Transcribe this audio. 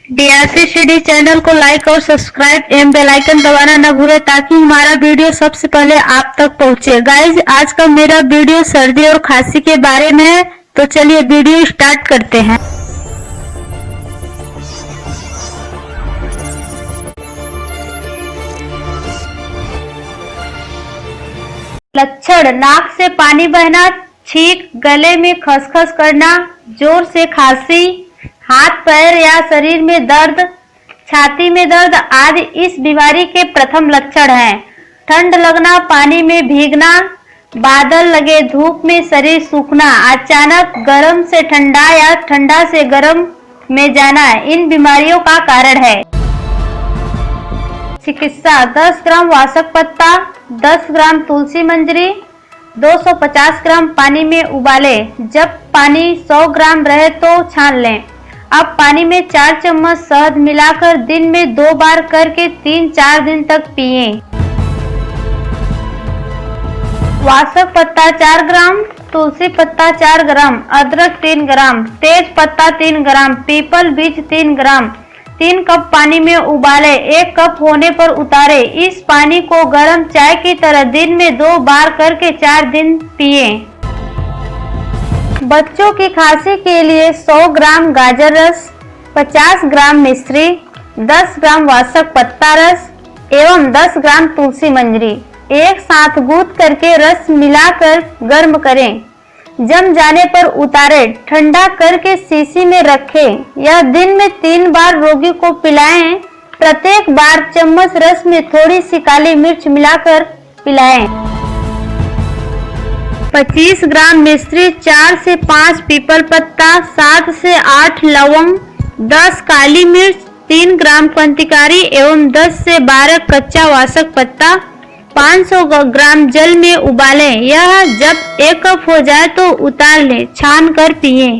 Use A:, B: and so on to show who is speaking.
A: DRCCD channel को like और subscribe एवं बेल आइकन दबाना न भूले ताकि हमारा वीडियो सबसे पहले आप तक पहुंचे। गाइज, आज का मेरा वीडियो सर्दी और खांसी के बारे में है, तो चलिए वीडियो स्टार्ट करते हैं। लक्षण: नाक से पानी बहना, छींक, गले में खसखस करना, जोर से खांसी, हाथ पैर या शरीर में दर्द, छाती में दर्द आदि इस बीमारी के प्रथम लक्षण हैं। ठंड लगना, पानी में भीगना, बादल लगे, धूप में शरीर सूखना, अचानक गर्म से ठंडा या ठंडा से गर्म में जाना इन बीमारियों का कारण है। चिकित्सा: 10 ग्राम वासक पत्ता, 10 ग्राम तुलसी मंजरी, 250 ग्राम पानी में उबालें। जब पानी 100 ग्राम रहे तो छान लें। अब पानी में 4 चम्मच शहद मिलाकर दिन में 2 बार करके 3-4 दिन तक पिएं। वासक पत्ता 4 ग्राम, तुलसी पत्ता 4 ग्राम, अदरक 3 ग्राम, तेज पत्ता 3 ग्राम, पीपल बीज 3 ग्राम 3 कप पानी में उबालें। 1 कप होने पर उतारें। इस पानी को गर्म चाय की तरह दिन में 2 बार करके 4 दिन पिएं। बच्चों की खांसी के लिए 100 ग्राम गाजर रस, 50 ग्राम मिश्री, 10 ग्राम वासक पत्ता रस एवं 10 ग्राम तुलसी मंजरी एक साथ गूंथ करके रस मिलाकर गर्म करें। जम जाने पर उतारें, ठंडा करके शीशी में रखें। यह दिन में 3 बार रोगी को पिलाएं। प्रत्येक बार चम्मच रस में थोड़ी सी काली मिर्च मिलाकर पिलाएं। 25 ग्राम मिश्री, 4 से 5 पीपल पत्ता, 7 से 8 लवंग, 10 काली मिर्च, 3 ग्राम क्रांतिकारी एवं 10 से 12 कच्चा वासक पत्ता 500 ग्राम जल में उबालें। यह जब 1 कप हो जाए तो उतार लें, छान कर पिएं।